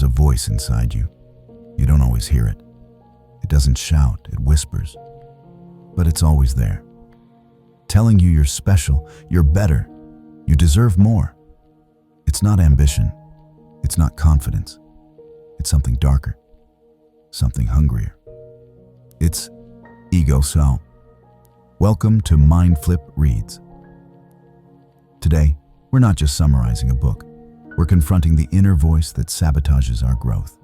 There's a voice inside you. You don't always hear it. It doesn't shout, it whispers. But it's always there, telling you you're special, you're better, you deserve more. It's not ambition. It's not confidence. It's something darker, something hungrier. It's ego. So, welcome to Mind Flip Reads. Today, we're not just summarizing a book. We're confronting the inner voice that sabotages our growth.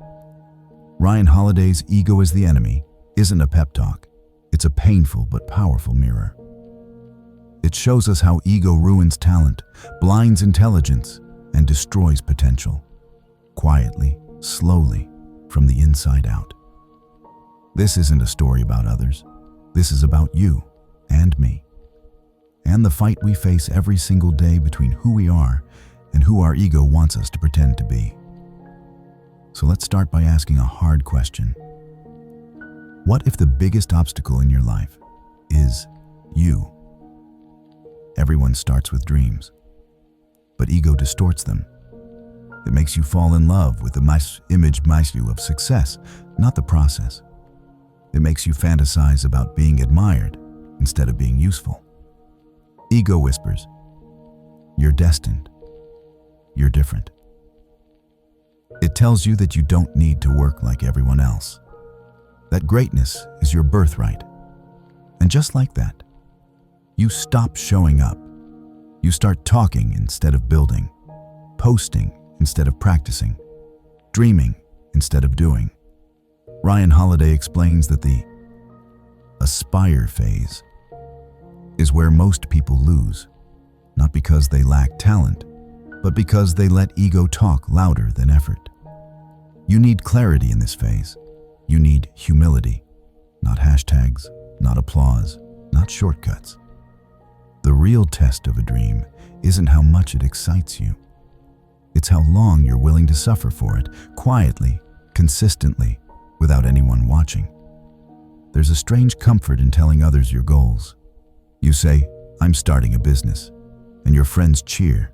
Ryan Holiday's Ego is the Enemy isn't a pep talk. It's a painful but powerful mirror. It shows us how ego ruins talent, blinds intelligence, and destroys potential. Quietly, slowly, from the inside out. This isn't a story about others. This is about you and me. And the fight we face every single day between who we are and who our ego wants us to pretend to be. So let's start by asking a hard question. What if the biggest obstacle in your life is you? Everyone starts with dreams, but ego distorts them. It makes you fall in love with the image of success, not the process. It makes you fantasize about being admired instead of being useful. Ego whispers, "You're destined. You're different." It tells you that you don't need to work like everyone else, that greatness is your birthright. And just like that, you stop showing up. You start talking instead of building, posting instead of practicing, dreaming instead of doing. Ryan Holiday explains that the aspire phase is where most people lose, not because they lack talent, but because they let ego talk louder than effort. You need clarity in this phase. You need humility, not hashtags, not applause, not shortcuts. The real test of a dream isn't how much it excites you. It's how long you're willing to suffer for it, quietly, consistently, without anyone watching. There's a strange comfort in telling others your goals. You say, "I'm starting a business," and your friends cheer.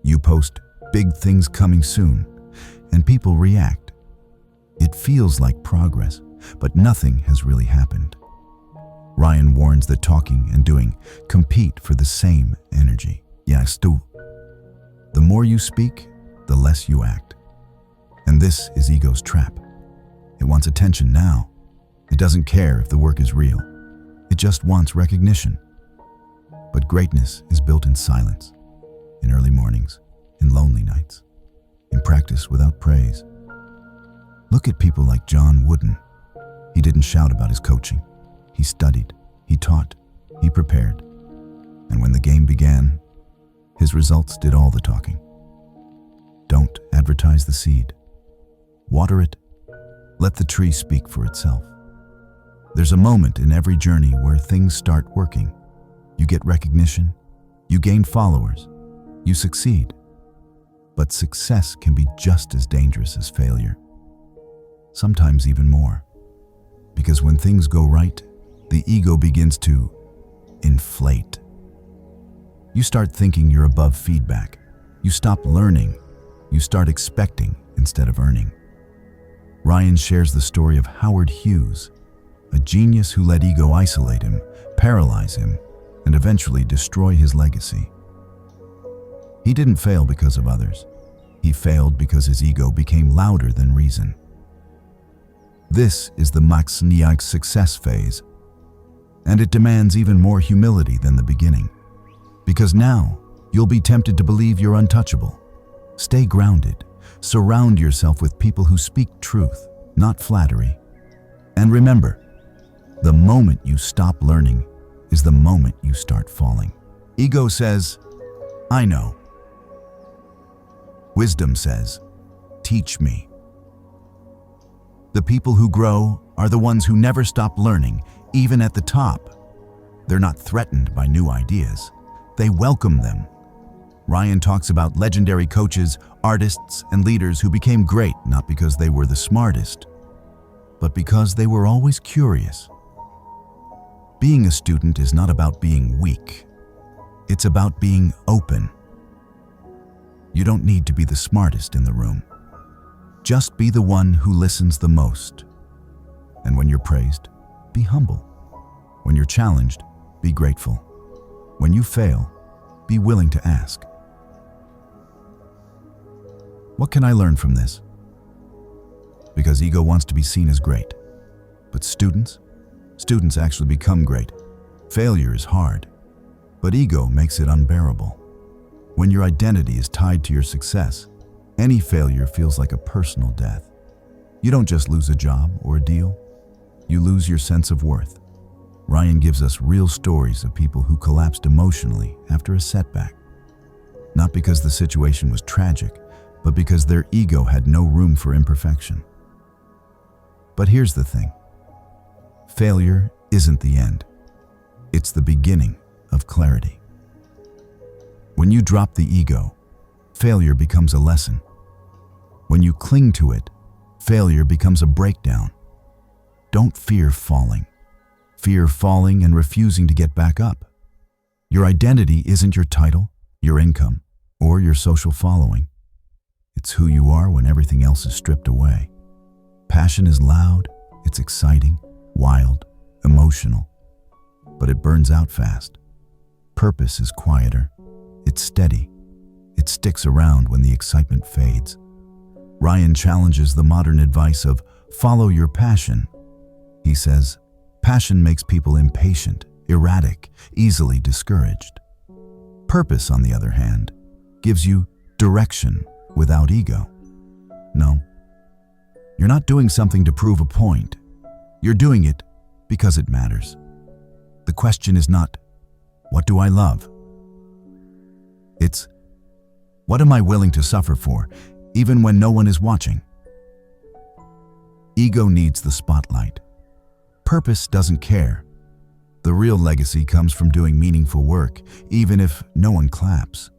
You post, "Big things coming soon," and people react. It feels like progress, but nothing has really happened. Ryan warns that talking and doing compete for the same energy. Yes, do. The more you speak, the less you act. And this is ego's trap. It wants attention now. It doesn't care if the work is real. It just wants recognition. But greatness is built in silence, in early mornings, in lonely nights, in practice without praise. Look at people like John Wooden. He didn't shout about his coaching. He studied, he taught, he prepared. And when the game began, his results did all the talking. Don't advertise the seed. Water it. Let the tree speak for itself. There's a moment in every journey where things start working. You get recognition, you gain followers, you succeed. But success can be just as dangerous as failure. Sometimes even more. Because when things go right, the ego begins to inflate. You start thinking you're above feedback. You stop learning. You start expecting instead of earning. Ryan shares the story of Howard Hughes, a genius who let ego isolate him, paralyze him, and eventually destroy his legacy. He didn't fail because of others. He failed because his ego became louder than reason. This is the maximum success phase, and it demands even more humility than the beginning. Because now, you'll be tempted to believe you're untouchable. Stay grounded. Surround yourself with people who speak truth, not flattery. And remember, the moment you stop learning is the moment you start falling. Ego says, "I know." Wisdom says, "Teach me." The people who grow are the ones who never stop learning, even at the top. They're not threatened by new ideas. They welcome them. Ryan talks about legendary coaches, artists, and leaders who became great not because they were the smartest, but because they were always curious. Being a student is not about being weak. It's about being open. You don't need to be the smartest in the room. Just be the one who listens the most. And when you're praised, be humble. When you're challenged, be grateful. When you fail, be willing to ask. What can I learn from this? Because ego wants to be seen as great. But students actually become great. Failure is hard, but ego makes it unbearable. When your identity is tied to your success, any failure feels like a personal death. You don't just lose a job or a deal, you lose your sense of worth. Ryan gives us real stories of people who collapsed emotionally after a setback. Not because the situation was tragic, but because their ego had no room for imperfection. But here's the thing. Failure isn't the end. It's the beginning of clarity. When you drop the ego, failure becomes a lesson. When you cling to it, failure becomes a breakdown. Don't fear falling. Fear falling and refusing to get back up. Your identity isn't your title, your income, or your social following. It's who you are when everything else is stripped away. Passion is loud, it's exciting, wild, emotional, but it burns out fast. Purpose is quieter, it's steady, it sticks around when the excitement fades. Ryan challenges the modern advice of follow your passion. He says, passion makes people impatient, erratic, easily discouraged. Purpose, on the other hand, gives you direction without ego. No, you're not doing something to prove a point. You're doing it because it matters. The question is not, what do I love? It's, what am I willing to suffer for, even when no one is watching? Ego needs the spotlight. Purpose doesn't care. The real legacy comes from doing meaningful work, even if no one claps.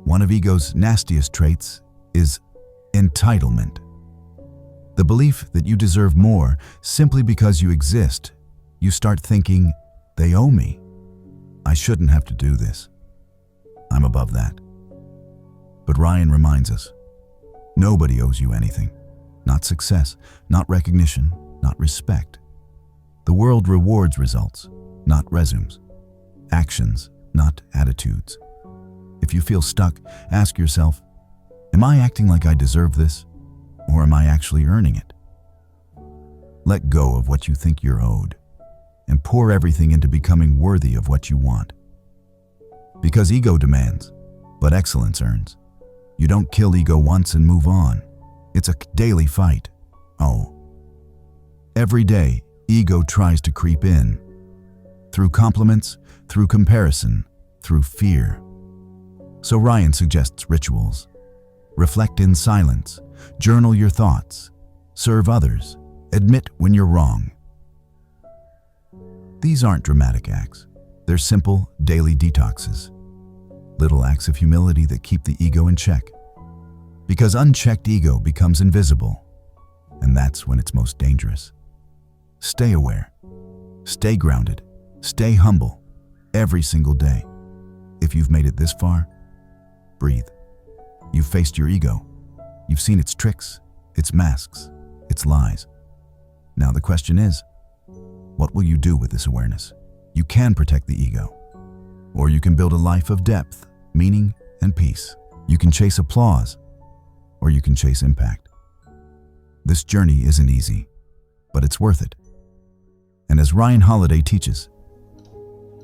One of ego's nastiest traits is entitlement. The belief that you deserve more simply because you exist. You start thinking, they owe me. I shouldn't have to do this. I'm above that. But Ryan reminds us, nobody owes you anything. Not success, not recognition, not respect. The world rewards results, not resumes. Actions, not attitudes. If you feel stuck, ask yourself, am I acting like I deserve this? Or am I actually earning it? Let go of what you think you're owed and pour everything into becoming worthy of what you want. Because ego demands, but excellence earns. You don't kill ego once and move on. It's a daily fight. Oh. Every day, ego tries to creep in. Through compliments, through comparison, through fear. So Ryan suggests rituals. Reflect in silence, journal your thoughts, serve others, admit when you're wrong. These aren't dramatic acts. They're simple, daily detoxes. Little acts of humility that keep the ego in check. Because unchecked ego becomes invisible, and that's when it's most dangerous. Stay aware, stay grounded, stay humble every single day. If you've made it this far, breathe. You've faced your ego. You've seen its tricks, its masks, its lies. Now the question is, what will you do with this awareness? You can protect the ego, or you can build a life of depth, meaning, and peace. You can chase applause, or you can chase impact. This journey isn't easy, but it's worth it. And as Ryan Holiday teaches,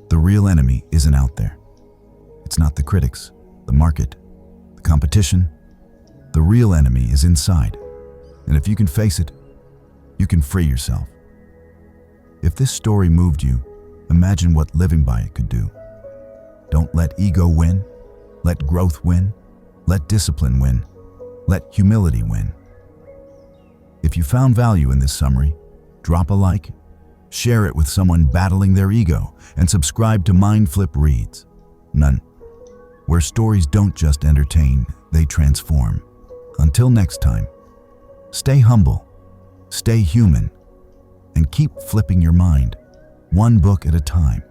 the real enemy isn't out there. It's not the critics, the market, the competition. The real enemy is inside. And if you can face it, you can free yourself. If this story moved you, imagine what living by it could do. Don't let ego win. Let growth win. Let discipline win. Let humility win. If you found value in this summary, drop a like, share it with someone battling their ego, and subscribe to Mindflip Reads. None. Where stories don't just entertain, they transform. Until next time, stay humble, stay human, and keep flipping your mind, one book at a time.